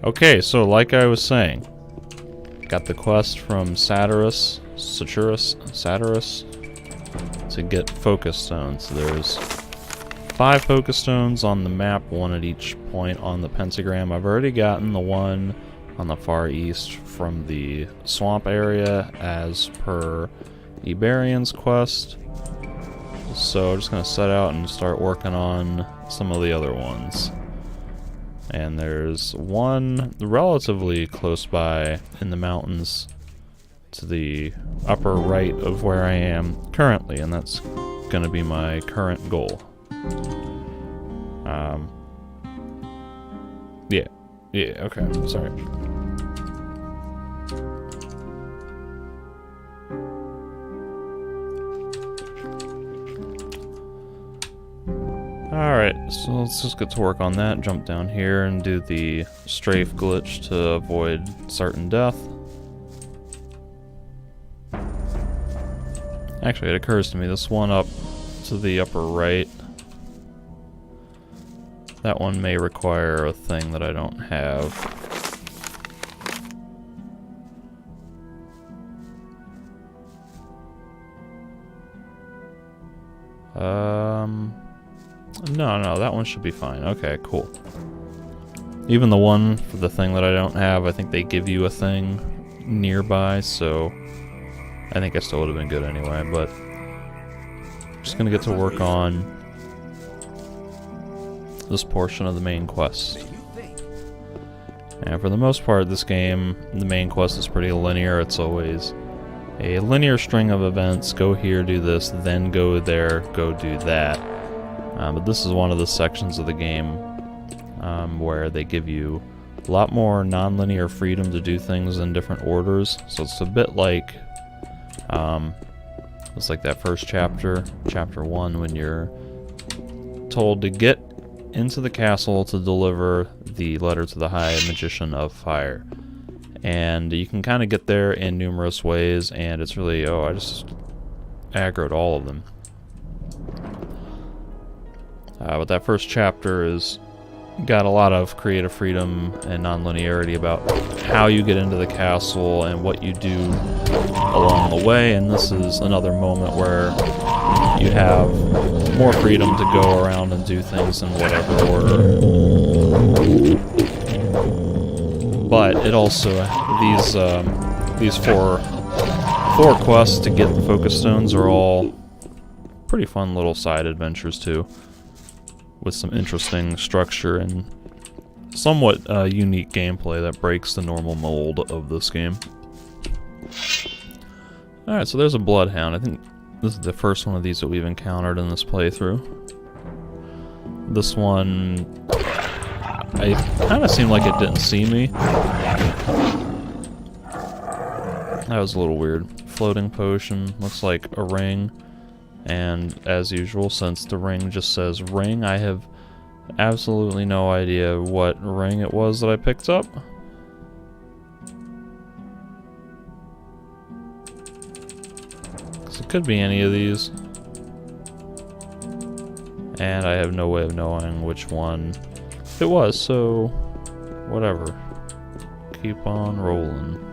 Okay, so like I was saying, got the quest from Satyrus to get focus stones. There's 5 focus stones on the map, 1 at each point on the pentagram. I've already gotten the one on the far east from the swamp area as per Iberian's quest. So I'm just going to set out and start working on some of the other ones. And there's one relatively close by in the mountains to the upper right of where I am currently, and that's going to be my current goal. Yeah, okay, sorry. Alright, so let's just get to work on that, jump down here and do the strafe glitch to avoid certain death. Actually, it occurs to me, this one up to the upper right, that one may require a thing that I don't have. No, that one should be fine. Okay, cool. Even the one for the thing that I don't have, I think they give you a thing nearby, so I think I still would have been good anyway, but I'm just gonna get to work on this portion of the main quest. And for the most part, this game, the main quest is pretty linear. It's always a linear string of events. Go here, do this, then go there, go do that. But this is one of the sections of the game where they give you a lot more non-linear freedom to do things in different orders. So it's a bit like it's like that first chapter, chapter 1, when you're told to get into the castle to deliver the letter to the High Magician of Fire. And you can kind of get there in numerous ways, and it's really, I just aggroed all of them. But that first chapter is got a lot of creative freedom and non-linearity about how you get into the castle and what you do along the way, and this is another moment where you have more freedom to go around and do things in whatever order. But it also, these four quests to get the focus stones are all pretty fun little side adventures too, with some interesting structure and somewhat unique gameplay that breaks the normal mold of this game. Alright, so there's a bloodhound. I think this is the first one of these that we've encountered in this playthrough. This one, it kind of seemed like it didn't see me. That was a little weird. Floating potion, looks like a ring. And as usual, since the ring just says ring, I have absolutely no idea what ring it was that I picked up. So it could be any of these. And I have no way of knowing which one it was, so whatever. Keep on rolling.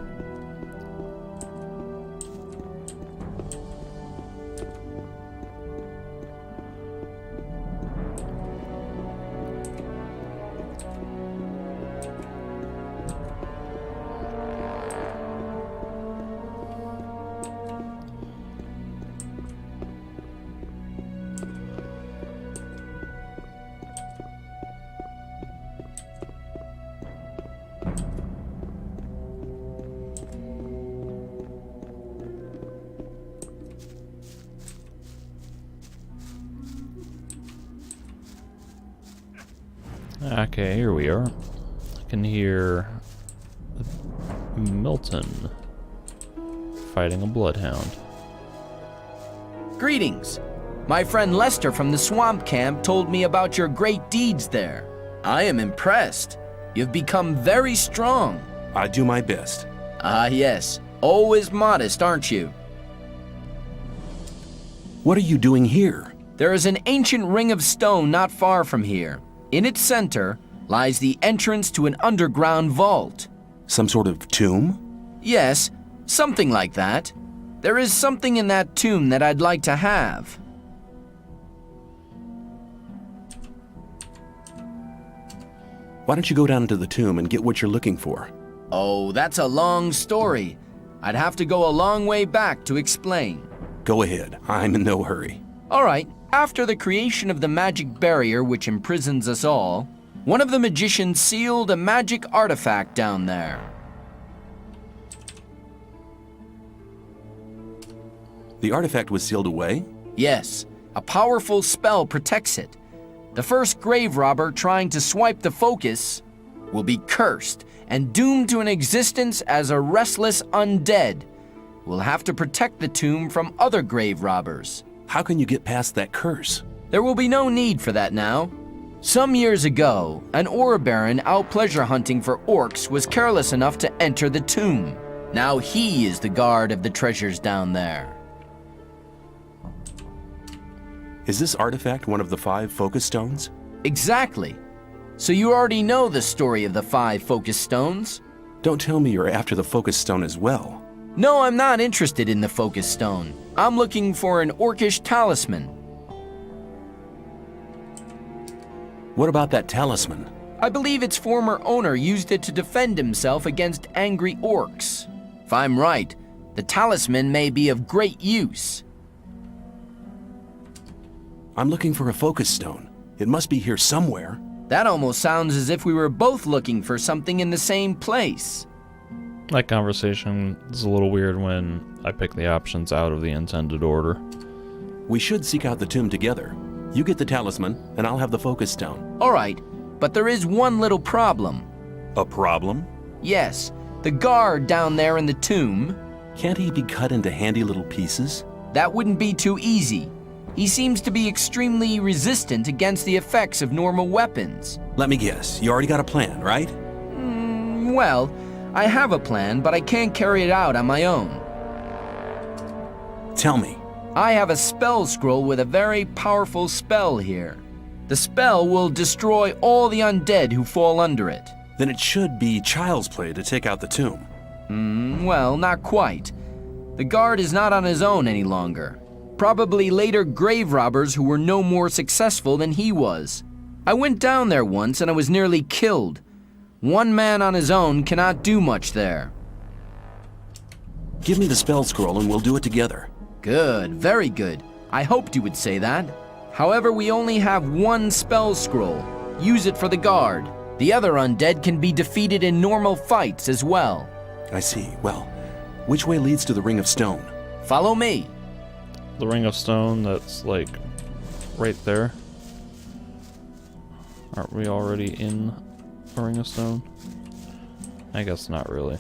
Okay, here we are. I can hear Milton fighting a bloodhound. Greetings. My friend Lester from the swamp camp told me about your great deeds there. I am impressed. You've become very strong. I do my best. Ah, yes. Always modest, aren't you? What are you doing here? There is an ancient ring of stone not far from here. In its center, lies the entrance to an underground vault. Some sort of tomb? Yes, something like that. There is something in that tomb that I'd like to have. Why don't you go down into the tomb and get what you're looking for? Oh, that's a long story. I'd have to go a long way back to explain. Go ahead. I'm in no hurry. All right, after the creation of the magic barrier which imprisons us all, one of the magicians sealed a magic artifact down there. The artifact was sealed away? Yes, a powerful spell protects it. The first grave robber trying to swipe the focus will be cursed and doomed to an existence as a restless undead. We'll have to protect the tomb from other grave robbers. How can you get past that curse? There will be no need for that now. Some years ago, an ore baron out pleasure hunting for orcs was careless enough to enter the tomb. Now he is the guard of the treasures down there. Is this artifact one of the 5 focus stones? Exactly. So you already know the story of the 5 focus stones? Don't tell me you're after the focus stone as well. No, I'm not interested in the focus stone. I'm looking for an orcish talisman. What about that talisman? I believe its former owner used it to defend himself against angry orcs. If I'm right, the talisman may be of great use. I'm looking for a focus stone. It must be here somewhere. That almost sounds as if we were both looking for something in the same place. That conversation is a little weird when I pick the options out of the intended order. We should seek out the tomb together. You get the talisman, and I'll have the focus stone. All right, but there is one little problem. A problem? Yes, the guard down there in the tomb. Can't he be cut into handy little pieces? That wouldn't be too easy. He seems to be extremely resistant against the effects of normal weapons. Let me guess, you already got a plan, right? Well, I have a plan, but I can't carry it out on my own. Tell me. I have a spell scroll with a very powerful spell here. The spell will destroy all the undead who fall under it. Then it should be child's play to take out the tomb. Well, not quite. The guard is not on his own any longer. Probably later grave robbers who were no more successful than he was. I went down there once and I was nearly killed. One man on his own cannot do much there. Give me the spell scroll and we'll do it together. Good, very good. I hoped you would say that. However, we only have one spell scroll. Use it for the guard. The other undead can be defeated in normal fights as well. I see. Well, which way leads to the Ring of Stone? Follow me. The Ring of Stone, that's like right there. Aren't we already in the Ring of Stone? I guess not really.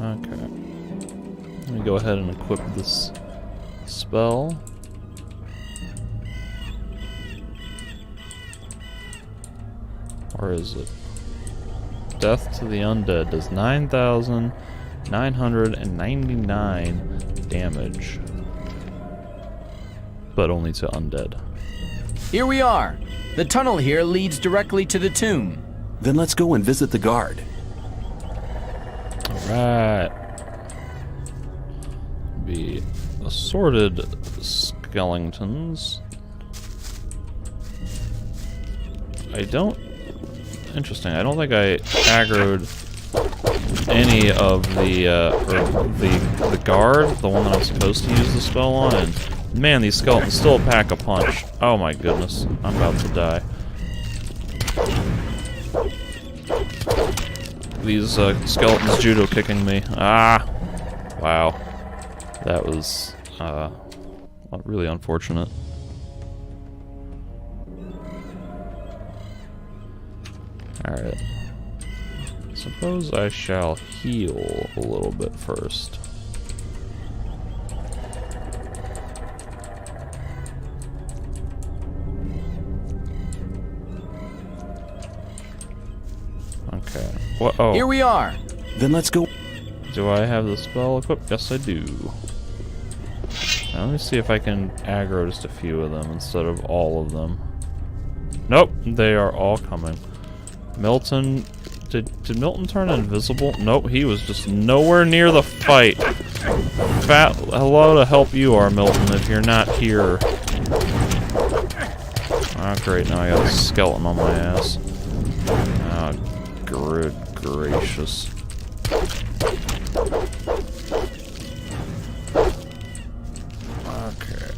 Okay. Let me go ahead and equip this spell. Or is it? Death to the Undead does 9,999 damage. But only to undead. Here we are. The tunnel here leads directly to the tomb. Then let's go and visit the guard. Alright. Be assorted skeletons. Interesting. I don't think I aggroed any of the guard, the one that I'm supposed to use the spell on, and man, these skeletons still pack a punch. Oh my goodness, I'm about to die. These skeletons judo kicking me. Ah! Wow. That was really unfortunate. Alright. Suppose I shall heal a little bit first. Okay. Oh. Here we are. Then let's go. Do I have the spell equipped? Yes, I do. Now, let me see if I can aggro just a few of them instead of all of them. Nope, they are all coming. Milton... Did Milton turn invisible? Nope, he was just nowhere near the fight. Hello to help you are, Milton, if you're not here. Oh, great, now I got a skeleton on my ass. Oh, good gracious. Okay.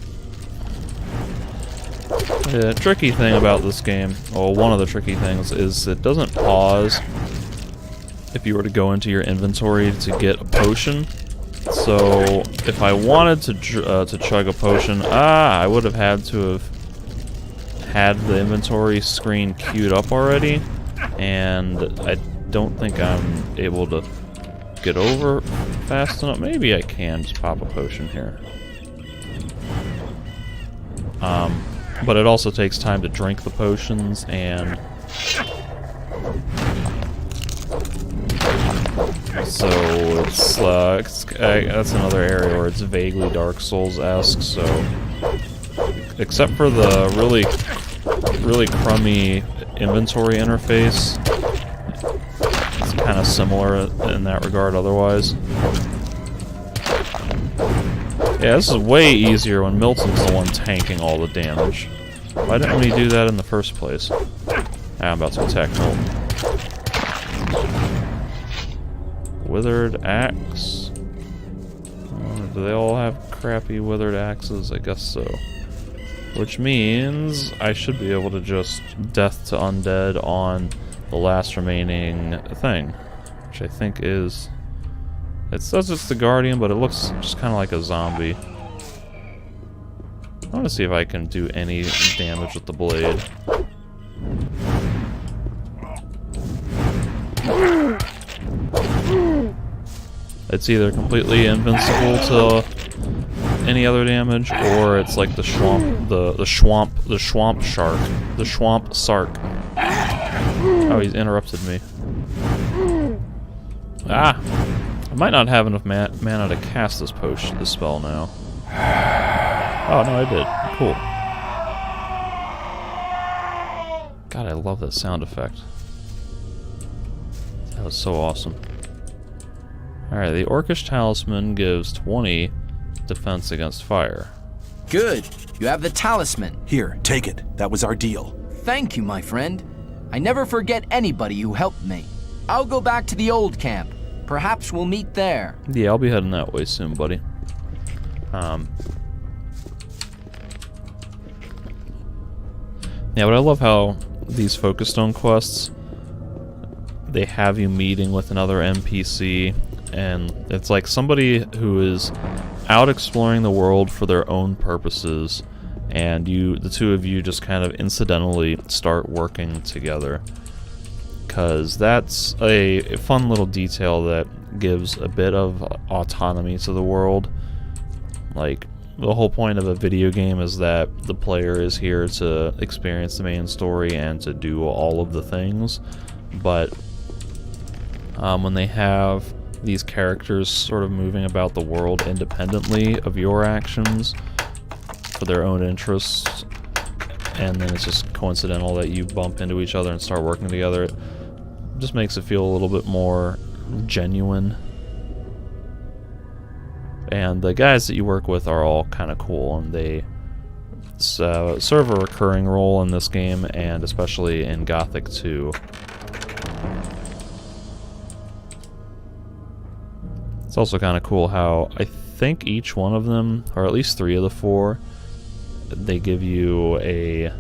The tricky thing about this game, well, one of the tricky things, is it doesn't pause if you were to go into your inventory to get a potion. So, if I wanted to chug a potion, I would have had to have had the inventory screen queued up already, and I don't think I'm able to get over fast enough. Maybe I can just pop a potion here. But it also takes time to drink the potions, and so that's another area where it's vaguely Dark Souls-esque. So, except for the really crummy inventory interface, it's kind of similar in that regard. Otherwise, yeah, this is way easier when Milton's the one tanking all the damage. Why didn't we do that in the first place? I'm about to attack Milton. Withered axe. Do they all have crappy withered axes? I guess so. Which means I should be able to just death to undead on the last remaining thing, which I think is... It says it's the Guardian, but it looks just kind of like a zombie. I want to see if I can do any damage with the blade. It's either completely invincible to any other damage, or it's like the swamp sark. Oh, he's interrupted me. Ah! I might not have enough mana to cast this spell now. Oh, no, I did. Cool. God, I love that sound effect. That was so awesome. Alright, the Orcish Talisman gives 20 defense against fire. Good. You have the talisman. Here, take it. That was our deal. Thank you, my friend. I never forget anybody who helped me. I'll go back to the old camp. Perhaps we'll meet there. Yeah, I'll be heading that way soon, buddy. Yeah, but I love how these Focus Stone quests, they have you meeting with another NPC, and it's like somebody who is out exploring the world for their own purposes, and the two of you just kind of incidentally start working together. Because that's a fun little detail that gives a bit of autonomy to the world. Like, the whole point of a video game is that the player is here to experience the main story and to do all of the things, but when they have these characters sort of moving about the world independently of your actions for their own interests, and then it's just coincidental that you bump into each other and start working together, it just makes it feel a little bit more genuine. And the guys that you work with are all kind of cool, and they serve a recurring role in this game, and especially in Gothic 2. It's also kind of cool how I think each one of them, or at least 3 of the 4, they give you a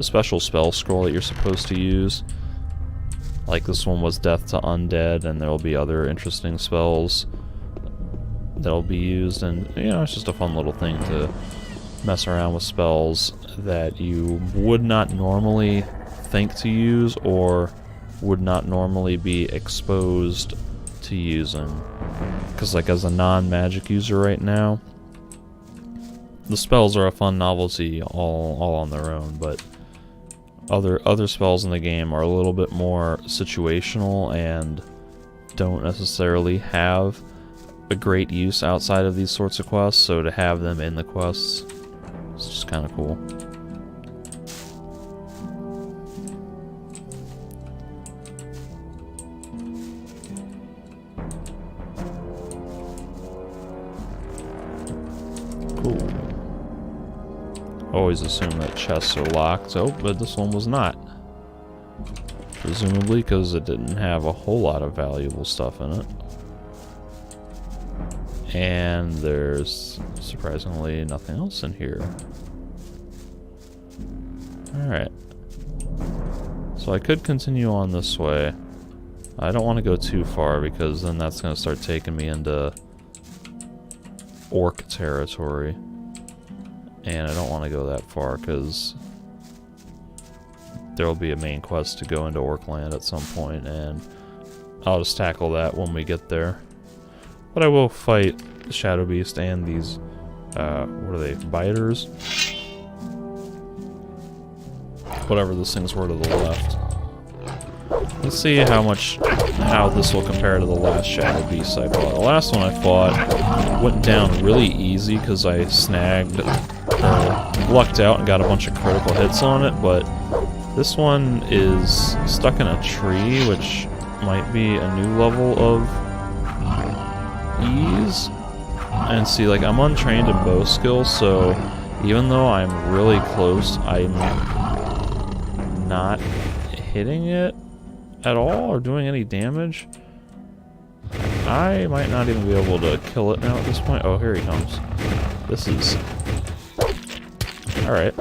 special spell scroll that you're supposed to use. Like this one was Death to Undead, and there will be other interesting spells that'll be used, and you know, it's just a fun little thing to mess around with spells that you would not normally think to use or would not normally be exposed to using. Because like as a non-magic user right now, the spells are a fun novelty all on their own, but other spells in the game are a little bit more situational and don't necessarily have a great use outside of these sorts of quests, so to have them in the quests, it's just kind of cool. always assume that chests are locked. Oh, but this one was not. Presumably because it didn't have a whole lot of valuable stuff in it. And there's surprisingly nothing else in here. Alright. So I could continue on this way. I don't want to go too far because then that's going to start taking me into orc territory. And I don't want to go that far because there will be a main quest to go into Orcland at some point, and I'll just tackle that when we get there. But I will fight the Shadow Beast and these, what are they, biters? Whatever those things were to the left. Let's see how this will compare to the last Shadow Beast I fought. The last one I fought went down really easy because I snagged, lucked out and got a bunch of critical hits on it, but this one is stuck in a tree, which might be a new level of ease. And see, like, I'm untrained in bow skills, so even though I'm really close, I'm not hitting it at all or doing any damage. I might not even be able to kill it now at this point. Oh, here he comes. This is... Alright.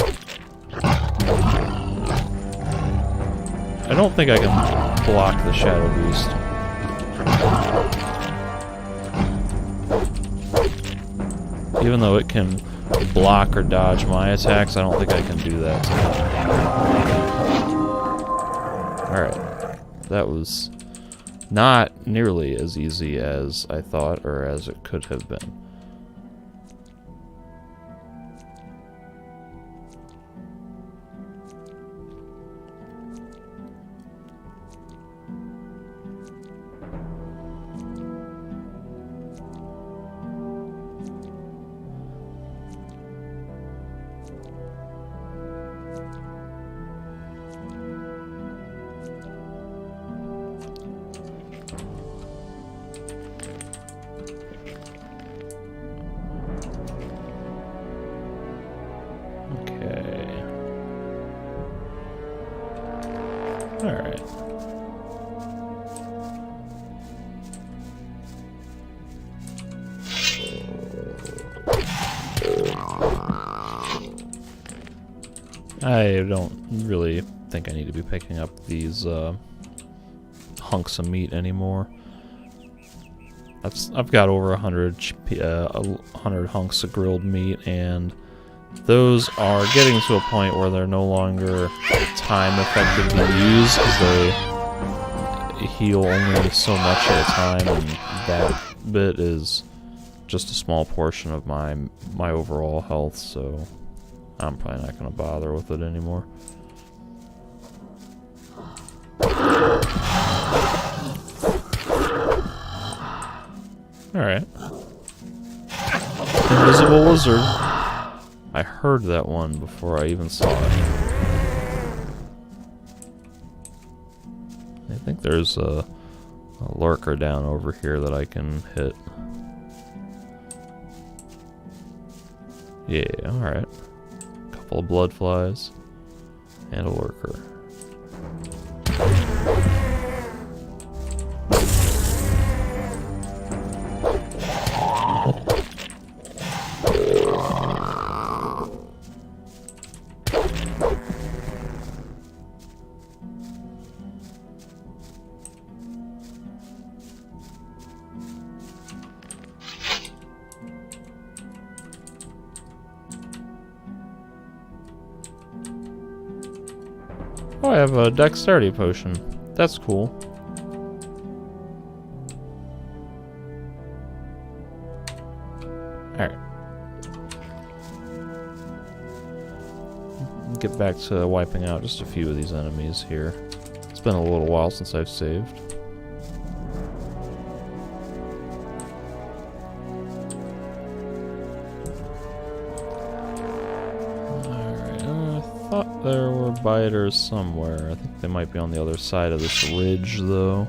I don't think I can block the Shadow Beast. Even though it can block or dodge my attacks, I don't think I can do that. Alright. That was not nearly as easy as I thought, or as it could have been. Alright. I don't really think I need to be picking up these hunks of meat anymore. I've got over 100 hunks of grilled meat, and those are getting to a point where they're no longer time effective to use because they heal only so much at a time, and that bit is just a small portion of my overall health, so I'm probably not going to bother with it anymore. Alright. Invisible lizard. I heard that one before I even saw it. I think there's a lurker down over here that I can hit. Yeah, alright. Couple of blood flies and a lurker. Oh, I have a dexterity potion. That's cool. Alright. Get back to wiping out just a few of these enemies here. It's been a little while since I've saved. There were biters somewhere. I think they might be on the other side of this ridge, though.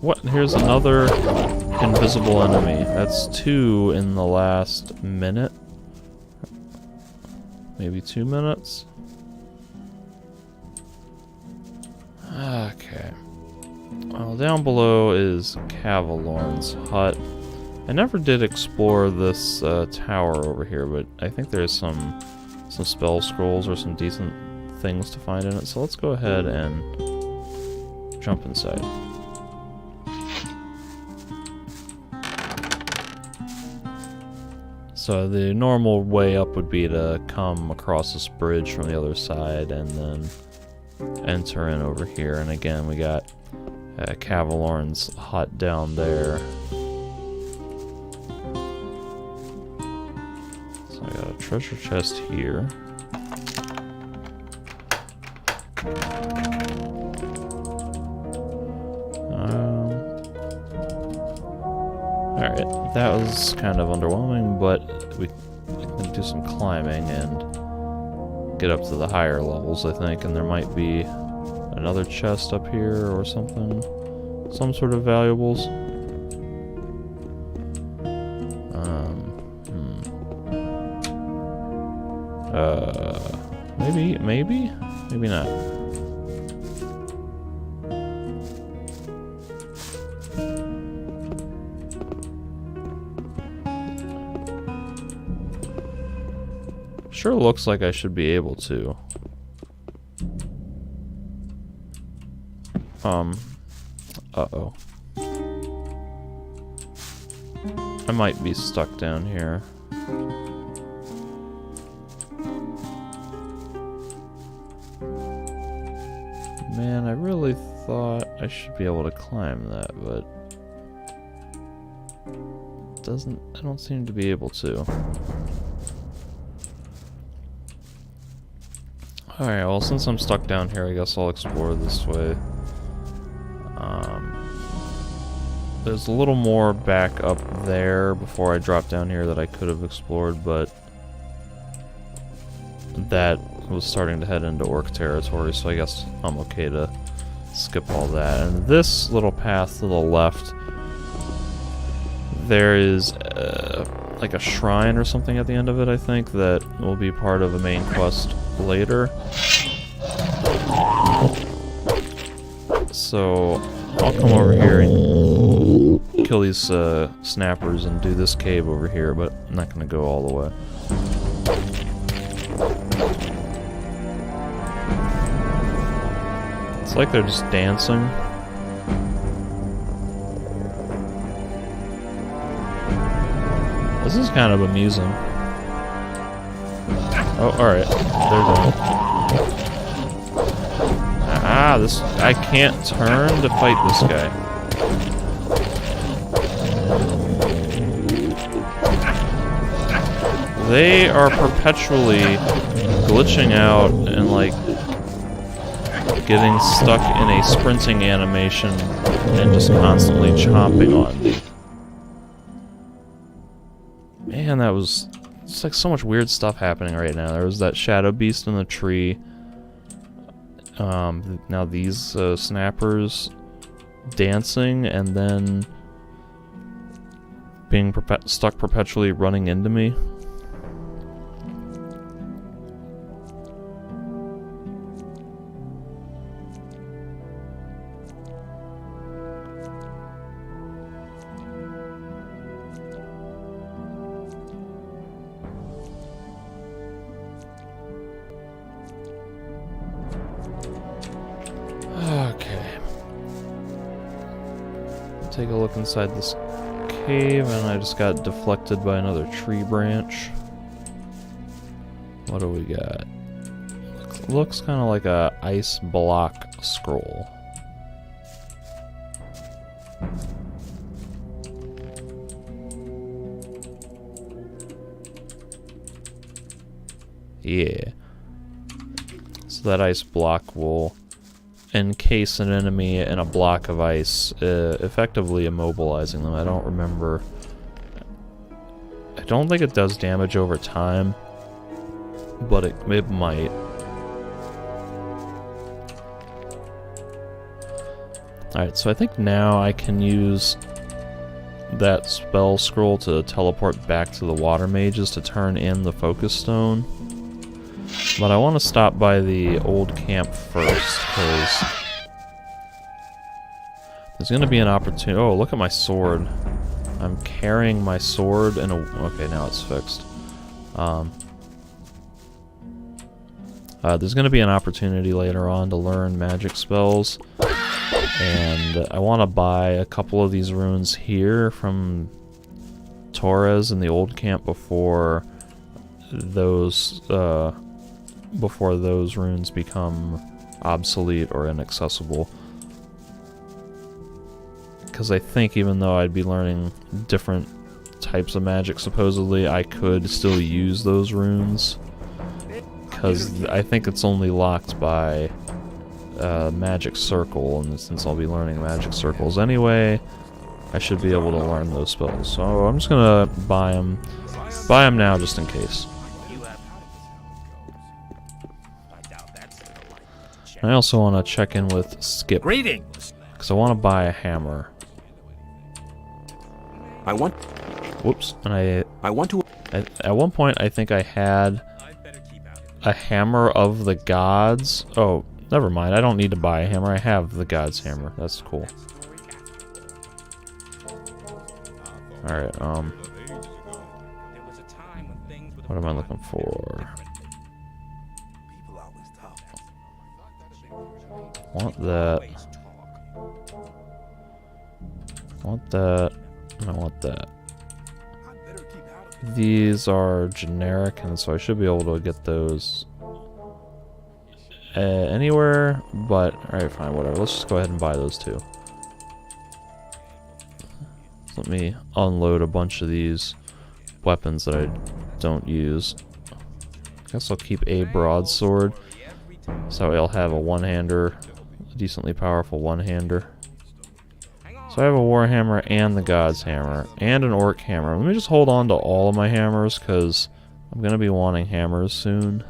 What? Here's another invisible enemy. That's 2 in the last minute. Maybe 2 minutes? Okay. Well, down below is Cavalorn's hut. I never did explore this tower over here, but I think there's some spell scrolls or some decent things to find in it. So let's go ahead and jump inside. So the normal way up would be to come across this bridge from the other side and then enter in over here. And again, we got Cavalorn's hut down there. So I got a treasure chest here. Alright, that was kind of underwhelming, but we can do some climbing and get up to the higher levels, I think, and there might be another chest up here or something. Some sort of valuables. Maybe not. Sure looks like I should be able to. Uh-oh. I might be stuck down here. Man, I really thought I should be able to climb that, but I don't seem to be able to. Alright, well, since I'm stuck down here, I guess I'll explore this way. There's a little more back up there before I drop down here that I could have explored, but that was starting to head into orc territory, so I guess I'm okay to skip all that. And this little path to the left, there is like a shrine or something at the end of it, I think, that will be part of a main quest later. So I'll come over here and kill these snappers and do this cave over here, but I'm not going to go all the way. It's like they're just dancing. This is kind of amusing. Oh, alright. They're done. Ah, I can't turn to fight this guy. They are perpetually glitching out and, like, getting stuck in a sprinting animation and just constantly chomping on me. Man, that was... It's like so much weird stuff happening right now. There was that shadow beast in the tree. Now these snappers dancing and then being stuck perpetually running into me. Okay. Take a look inside this cave, and I just got deflected by another tree branch. What do we got? Looks kind of like a ice block scroll. Yeah. So that ice block will encase an enemy in a block of ice, effectively immobilizing them. I don't remember. I don't think it does damage over time, but it might. Alright, so I think now I can use that spell scroll to teleport back to the water mages to turn in the focus stone. But I want to stop by the old camp first, because there's going to be an opportunity. Oh, look at my sword. I'm carrying my sword in a... Okay, now it's fixed. There's going to be an opportunity later on to learn magic spells. And I want to buy a couple of these runes here from Torres in the old camp before those runes become obsolete or inaccessible. Because I think even though I'd be learning different types of magic supposedly, I could still use those runes. Because I think it's only locked by magic circle, and since I'll be learning magic circles anyway, I should be able to learn those spells. So I'm just gonna buy them now just in case. I also want to check in with Skip. Greetings. Because I want to buy a hammer. Whoops. And I want to... at one point, I think I had a hammer of the gods. Oh, never mind. I don't need to buy a hammer. I have the gods hammer. That's cool. Alright, what am I looking for? Want that. Want that. And I want that. These are generic, and so I should be able to get those anywhere, but alright, fine, whatever. Let's just go ahead and buy those two. Let me unload a bunch of these weapons that I don't use. I guess I'll keep a broadsword, so I'll have a one-hander, a decently powerful one-hander. So I have a warhammer and the god's hammer and an orc hammer. Let me just hold on to all of my hammers because I'm gonna be wanting hammers soon.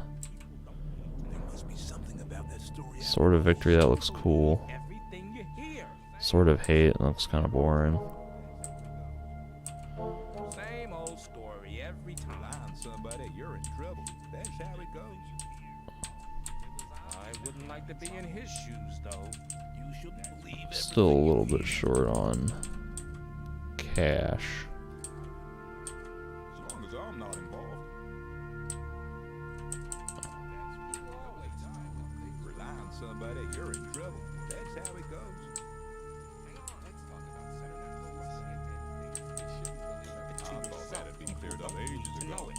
Sword of victory, that looks cool. Sword of hate, that looks kind of boring. Same old story every time. Somebody, you're in trouble. That's how it goes. I wouldn't like to be in his shoes, though. You shouldn't believe it. Still a little bit short on cash. As long as I'm not involved. Rely on somebody, you're in trouble. That's how it goes. I thought that had been cleared up ages ago.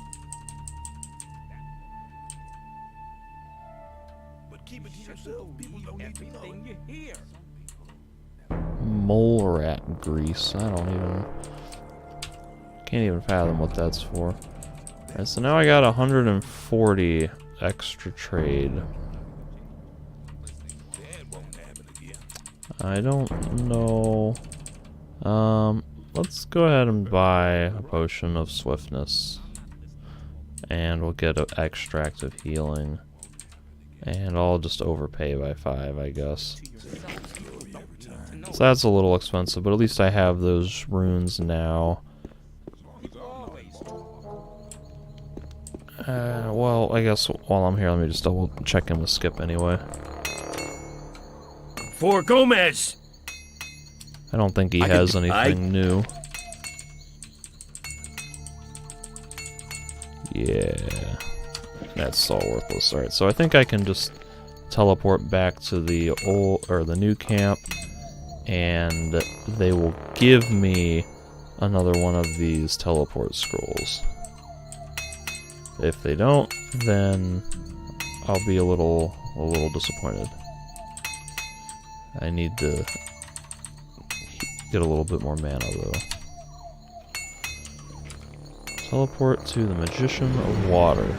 But keep it to yourself. People don't need to know everything you hear. Mole rat grease. Can't even fathom what that's for. Alright, so now I got 140 extra trade. I don't know. Let's go ahead and buy a potion of swiftness. And we'll get an extract of healing. And I'll just overpay by 5, I guess. So that's a little expensive, but at least I have those runes now. Well, I guess while I'm here, let me just double check in with Skip anyway. For Gomez! I don't think he has anything new. Yeah. That's all worthless. Alright, so I think I can just teleport back to the the new camp, and they will give me another one of these teleport scrolls. If they don't, then I'll be a little disappointed. I need to get a little bit more mana though. Teleport to the Magician of Water.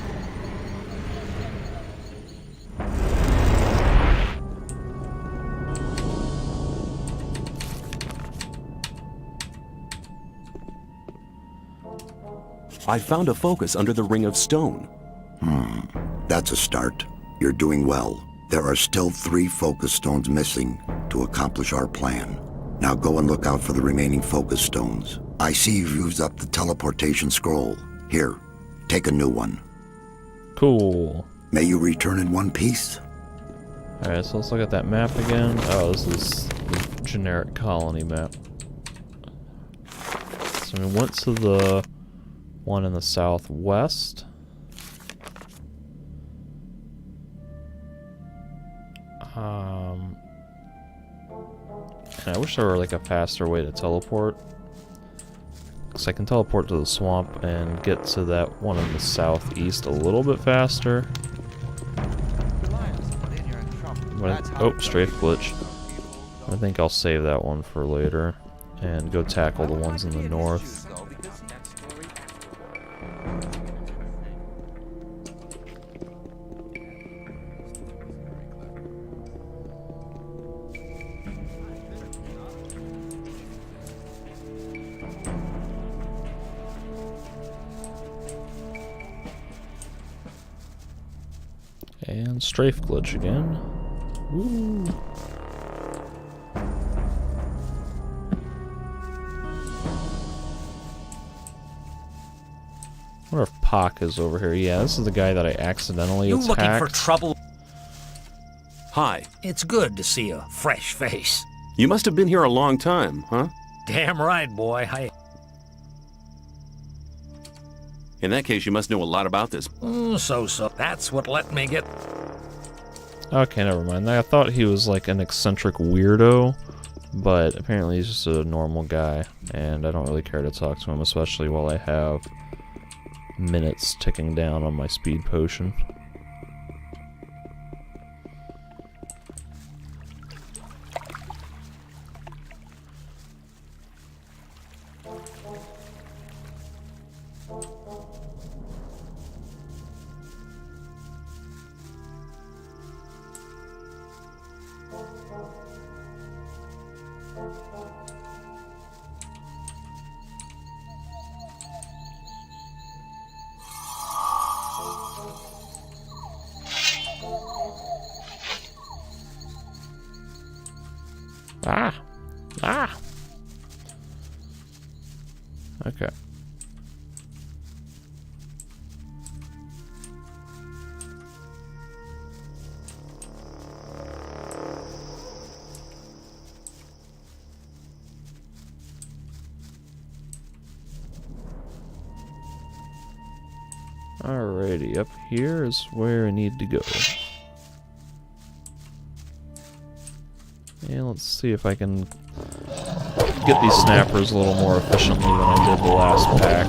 I found a focus under the Ring of Stone. That's a start. You're doing well. There are still 3 focus stones missing. to accomplish our plan. Now go and look out for the remaining focus stones. I see you've used up the teleportation scroll. Here, take a new one. Cool. May you return in one piece. Alright, so let's look at that map again. Oh, this is the generic colony map. So we went to the one in the southwest. And I wish there were like a faster way to teleport. Because I can teleport to the swamp and get to that one in the southeast a little bit faster. But oh, strafe glitch. I think I'll save that one for later and go tackle the ones in the north. And strafe glitch again. Woo. I wonder if Pac is over here. Yeah, this is the guy that I accidentally You attacked. looking for trouble? Hi. It's good to see a fresh face. You must have been here a long time, huh? Damn right, boy. In that case, you must know a lot about this. So. That's what let me get... Okay, never mind. I thought he was like an eccentric weirdo, but apparently he's just a normal guy, and I don't really care to talk to him, especially while I have minutes ticking down on my speed potion. Ah! Okay. Alrighty, up here is where I need to go. And let's see if I can get these snappers a little more efficiently than I did the last pack.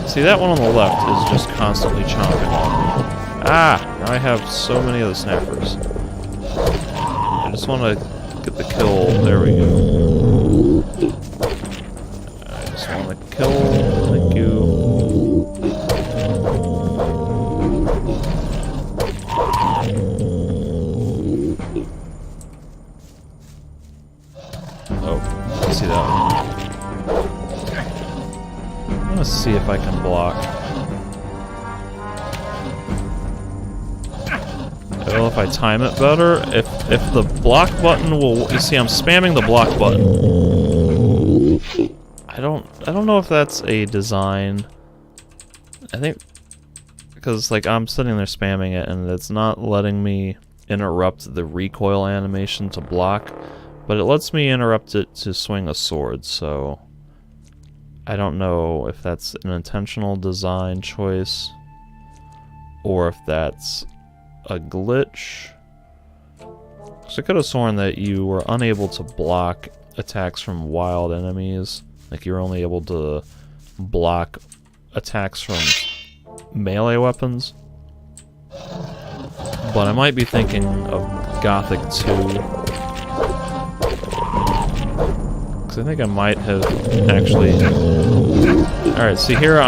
See, that one on the left is just constantly chomping on me. Ah! Now I have so many of the snappers. I just want to get the kill. There we go. I just want to kill. Thank you. Oh, I see that one. I'm gonna see if I can block. Well, if I time it better, if the block button will, you see, I'm spamming the block button. I don't know if that's a design. I think because like I'm sitting there spamming it and it's not letting me interrupt the recoil animation to block. But it lets me interrupt it to swing a sword, so I don't know if that's an intentional design choice or if that's a glitch. So I could have sworn that you were unable to block attacks from wild enemies, like you're only able to block attacks from melee weapons. But I might be thinking of Gothic 2. I think I might have actually... Alright, see here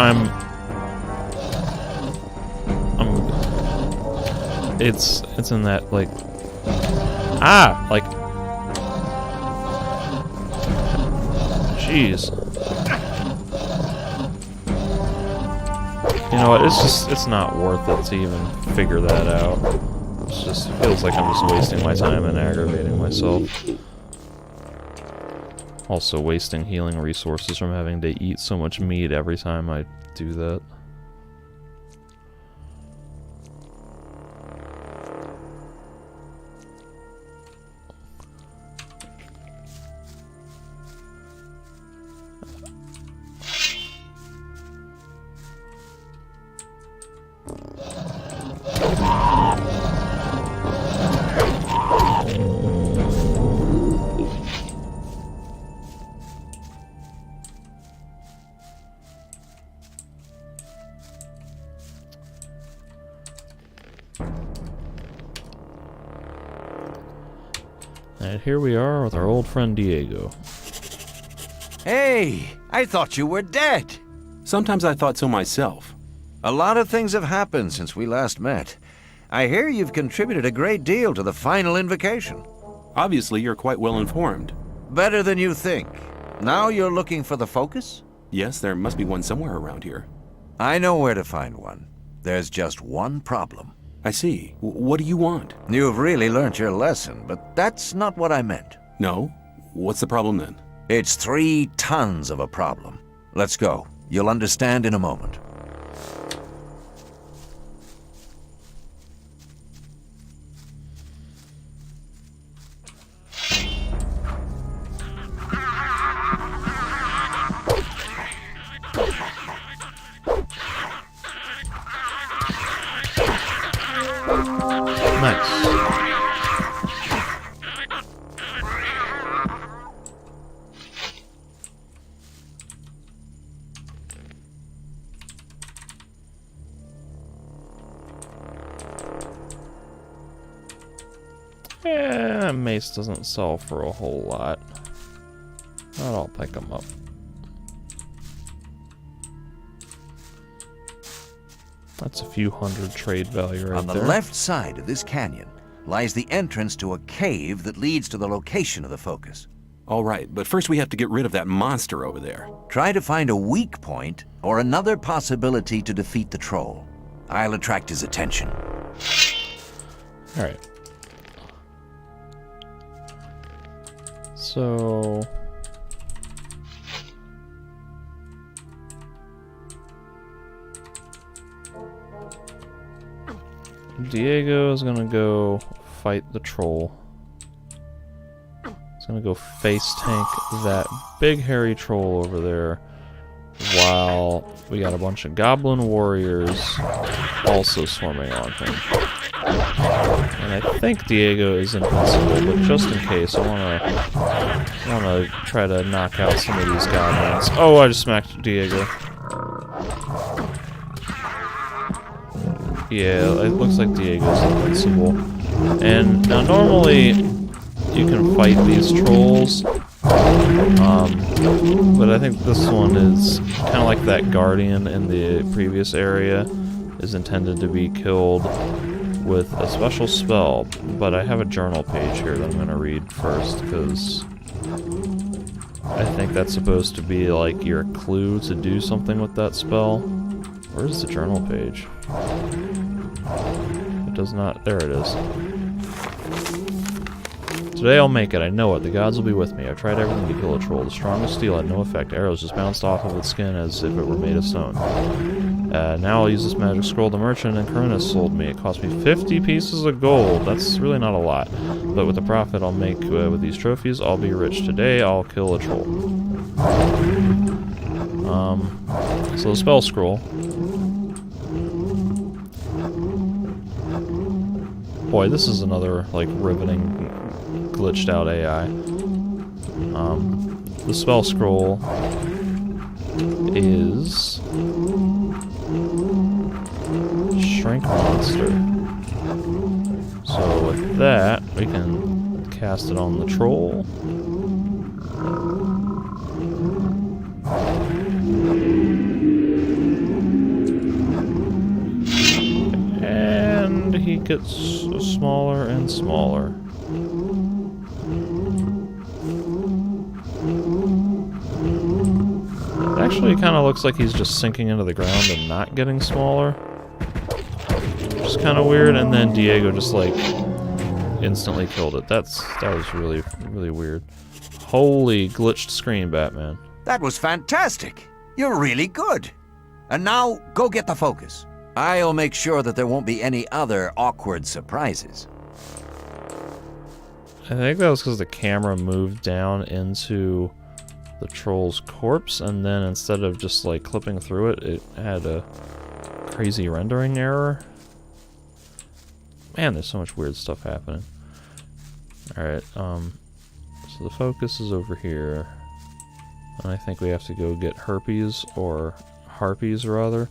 it's in that, like... Ah! Like... Jeez. You know what, it's not worth it to even figure that out. It feels like I'm just wasting my time and aggravating myself. Also wasting healing resources from having to eat so much meat every time I do that. And here we are with our old friend Diego. Hey, I thought you were dead. Sometimes I thought so myself. A lot of things have happened since we last met. I hear you've contributed a great deal to the final invocation. Obviously, you're quite well informed. Better than you think. Now you're looking for the focus? Yes, there must be one somewhere around here. I know where to find one. There's just one problem. I see. What do you want? You've really learnt your lesson, but that's not what I meant. No? What's the problem then? It's 3 tons of a problem. Let's go. You'll understand in a moment. Nice. Yeah, mace doesn't sell for a whole lot. But I'll pick them up. That's a few hundred trade value right On the there. left side of this canyon lies the entrance to a cave that leads to the location of the focus. All right, but first we have to get rid of that monster over there. Try to find a weak point or another possibility to defeat the troll. I'll attract his attention. Alright. So... Diego is gonna go fight the troll. He's gonna go face tank that big hairy troll over there, while we got a bunch of goblin warriors also swarming on him. And I think Diego is invincible, but just in case, I wanna try to knock out some of these goblins. Oh, I just smacked Diego. Yeah, it looks like Diego's invincible. And now normally you can fight these trolls, but I think this one is kind of like that guardian in the previous area, is intended to be killed with a special spell. But I have a journal page here that I'm going to read first, because I think that's supposed to be like your clue to do something with that spell. Where's the journal page? It does not. There it is. Today I'll make it. I know it. The gods will be with me. I've tried everything to kill a troll. The strongest steel had no effect. Arrows just bounced off of its skin as if it were made of stone. Now I'll use this magic scroll the merchant and Karuna sold me. It cost me 50 pieces of gold. That's really not a lot. But with the profit I'll make with these trophies, I'll be rich. Today I'll kill a troll. So the spell scroll. Boy, this is another, like, riveting, glitched out AI. The spell scroll is Shrink Monster. So with that, we can cast it on the troll. And he gets smaller and smaller. Actually, it kind of looks like he's just sinking into the ground and not getting smaller. Which is kind of weird, and then Diego just, like, instantly killed it. That was really, really weird. Holy glitched screen, Batman. That was fantastic. You're really good. And now, go get the focus. I'll make sure that there won't be any other awkward surprises. I think that was because the camera moved down into the troll's corpse, and then instead of just like clipping through it, it had a crazy rendering error. Man, there's so much weird stuff happening. Alright, so the focus is over here. And I think we have to go get herpes, or harpies rather.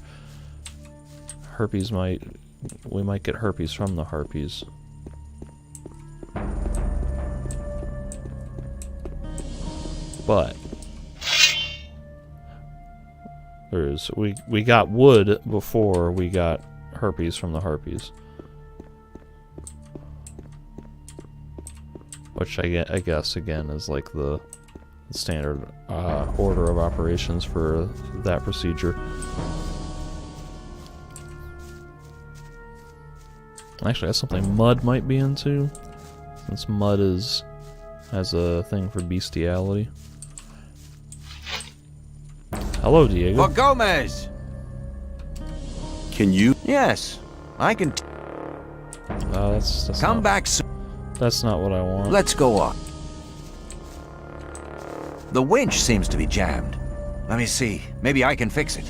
Herpes we might get herpes from the harpies. But we got wood before we got herpes from the harpies. Which I guess again is like the standard order of operations for that procedure. Actually, that's something Mud might be into, since Mud has a thing for bestiality. Hello, Diego. For Gomez! Can you? Yes, I can. That's Come not, back soon. That's not what I want. Let's go on. The winch seems to be jammed. Let me see. Maybe I can fix it.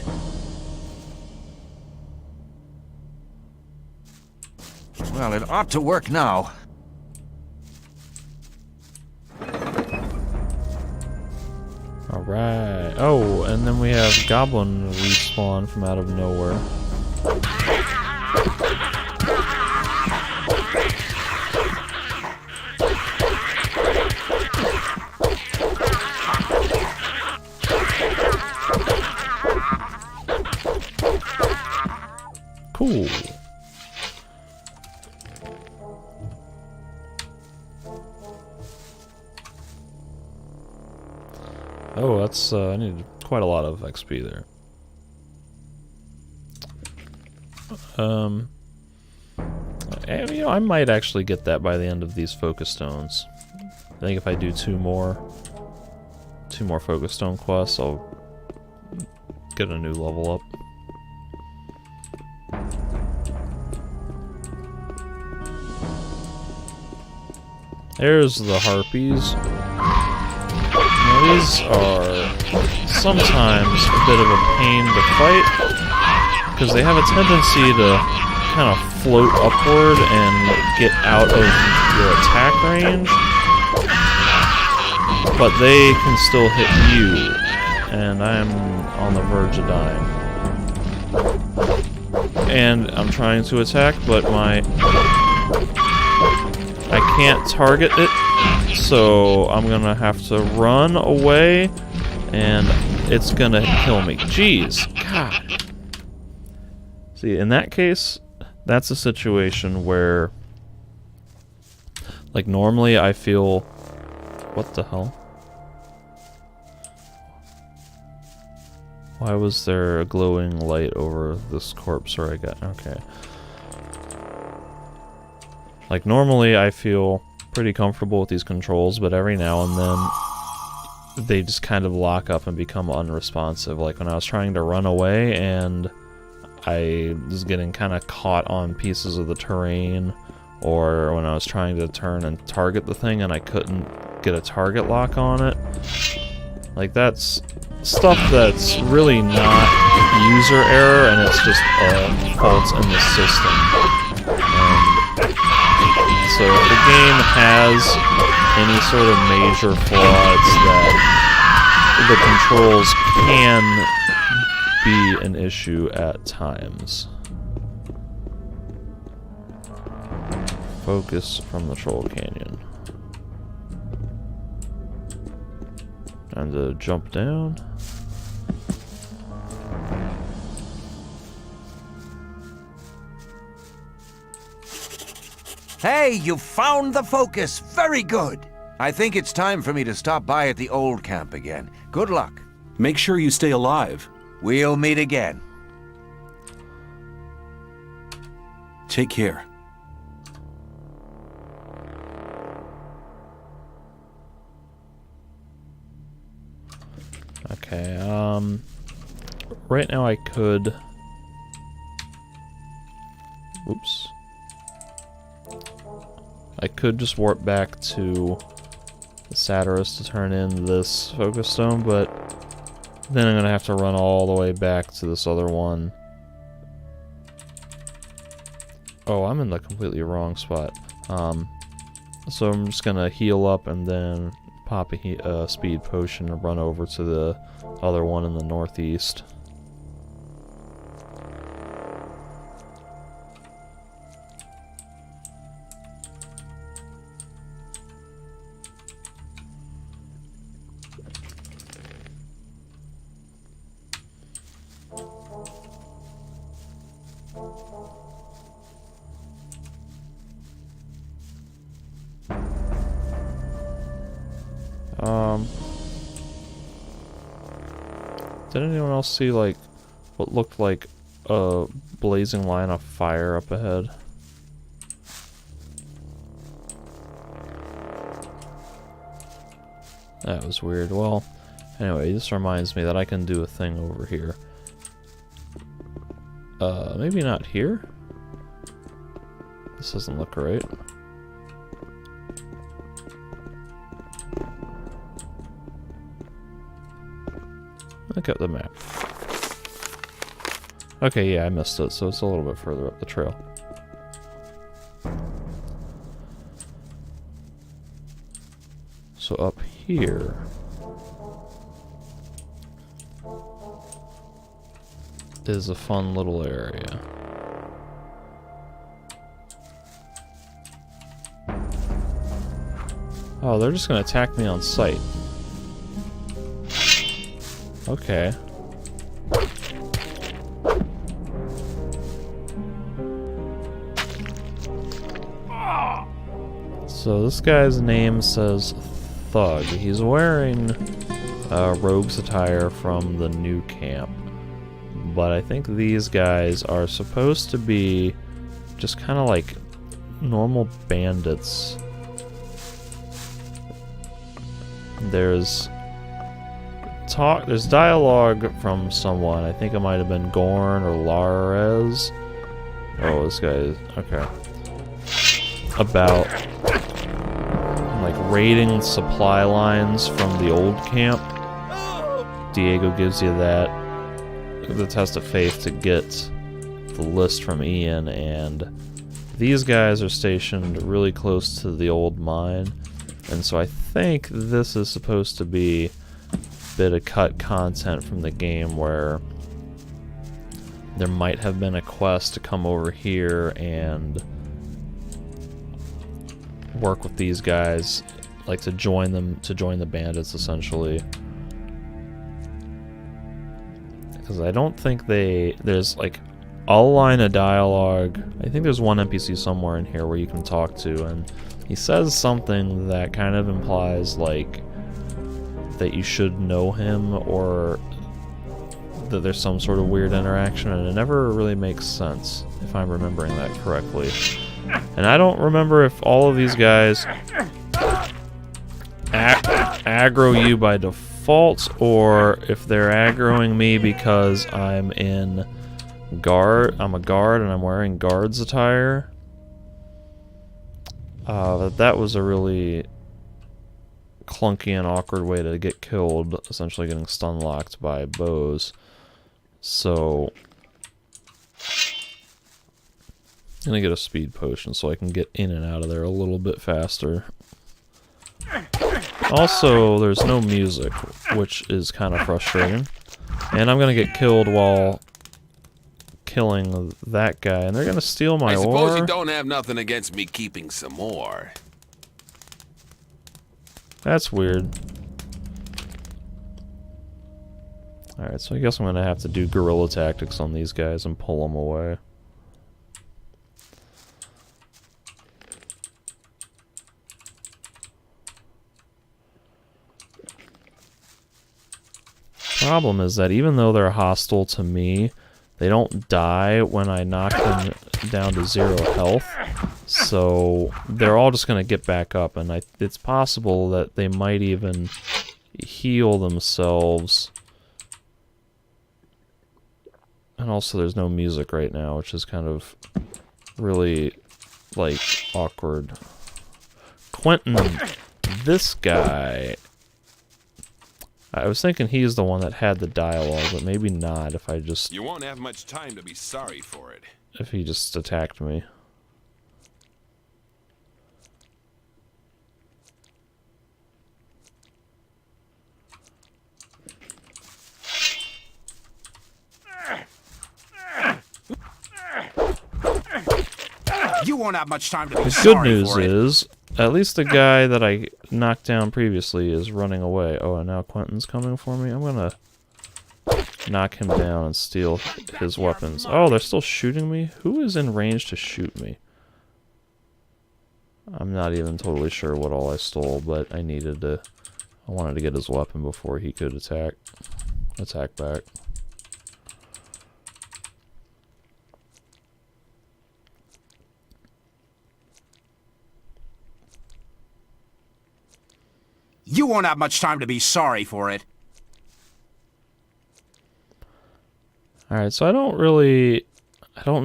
Well, it ought to work now. Alright. Oh, and then we have Goblin respawn from out of nowhere. Cool. Oh, that's, I need quite a lot of XP there. And, you know, I might actually get that by the end of these focus stones. I think if I do two more focus stone quests, I'll get a new level up. There's the harpies. Now these are sometimes a bit of a pain to fight, because they have a tendency to kind of float upward and get out of your attack range, but they can still hit you, and I'm on the verge of dying. And I'm trying to attack, but I can't target it, so I'm gonna have to run away, and it's gonna kill me. Jeez, God. See, in that case, that's a situation where, like, normally I feel... What the hell? Why was there a glowing light over this corpse where I got... Okay. Like, normally I feel pretty comfortable with these controls, but every now and then they just kind of lock up and become unresponsive. Like when I was trying to run away and I was getting kind of caught on pieces of the terrain, or when I was trying to turn and target the thing and I couldn't get a target lock on it. Like, that's stuff that's really not user error, and it's just faults in the system. So if the game has any sort of major flaws, that the controls can be an issue at times. Focus from the Troll Canyon. And to jump down. Hey, you found the focus. Very good. I think it's time for me to stop by at the old camp again. Good luck. Make sure you stay alive. We'll meet again. Take care. right now I could... Oops. I could just warp back to the Satirus to turn in this focus stone, but then I'm going to have to run all the way back to this other one. Oh, I'm in the completely wrong spot. So I'm just going to heal up and then pop a speed potion and run over to the other one in the northeast. Did anyone else see, like, what looked like a blazing line of fire up ahead? That was weird. Well, anyway, this reminds me that I can do a thing over here. Maybe not here? This doesn't look right. Look at the map. Okay, yeah, I missed it, so it's a little bit further up the trail. So up here... is a fun little area. Oh, they're just gonna attack me on sight. Okay. So this guy's name says Thug. He's wearing rogue's attire from the new camp. But I think these guys are supposed to be just kind of like normal bandits. There's dialogue from someone. I think it might have been Gorn or Lares. Oh, this guy is... okay. About like raiding supply lines from the old camp. Diego gives you that, the test of faith, to get the list from Ian, and these guys are stationed really close to the old mine, and so I think this is supposed to be a bit of cut content from the game where there might have been a quest to come over here and work with these guys, like to join them, to join the bandits essentially. Because I don't think there's like a line of dialogue. I think there's one NPC somewhere in here where you can talk to, and he says something that kind of implies like that you should know him, or that there's some sort of weird interaction, and it never really makes sense, if I'm remembering that correctly. And I don't remember if all of these guys aggro you by default, or if they're aggroing me because I'm a guard and I'm wearing guard's attire. That was a really clunky and awkward way to get killed, essentially getting stun locked by bows. So I'm gonna get a speed potion so I can get in and out of there a little bit faster. Also, there's no music, which is kind of frustrating. And I'm gonna get killed while killing that guy, and they're gonna steal my ore. I suppose you don't have nothing against me keeping some more. That's weird. Alright, so I guess I'm gonna have to do guerrilla tactics on these guys and pull them away. Problem is that even though they're hostile to me, they don't die when I knock them down to 0 health. So they're all just going to get back up, and it's possible that they might even heal themselves And also there's no music right now, which is kind of really, like, awkward. Quentin, this guy... I was thinking he's the one that had the dialogue, but maybe not if I just... You won't have much time to be sorry for it. If he just attacked me. You won't have much time to be The sorry good news for it. is, at least the guy that I knocked down previously is running away. Oh, and now Quentin's coming for me? I'm gonna knock him down and steal his weapons. Oh, they're still shooting me? Who is in range to shoot me? I'm not even totally sure what all I stole, but I needed to... I wanted to get his weapon before he could attack back. You won't have much time to be sorry for it. Alright, so I don't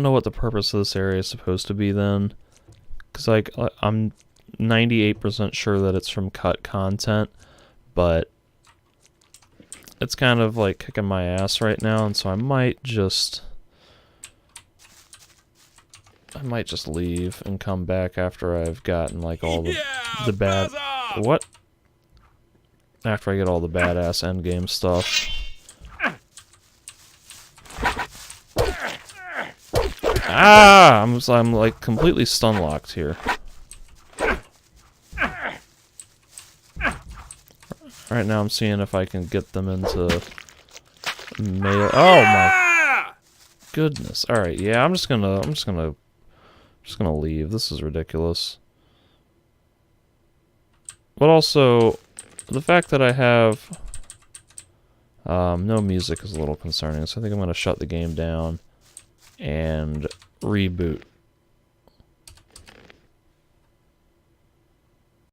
know what the purpose of this area is supposed to be then. Because, like, I'm 98% sure that it's from cut content, but it's kind of, like, kicking my ass right now, and so I might just leave and come back after I've gotten, like, all the bad... What? After I get all the badass endgame stuff. Ah! I'm like completely stun locked here. Right now I'm seeing if I can get them into melee. Oh my goodness. Alright, yeah, I'm just gonna leave. This is ridiculous. But also, the fact that I have no music is a little concerning, so I think I'm going to shut the game down and reboot.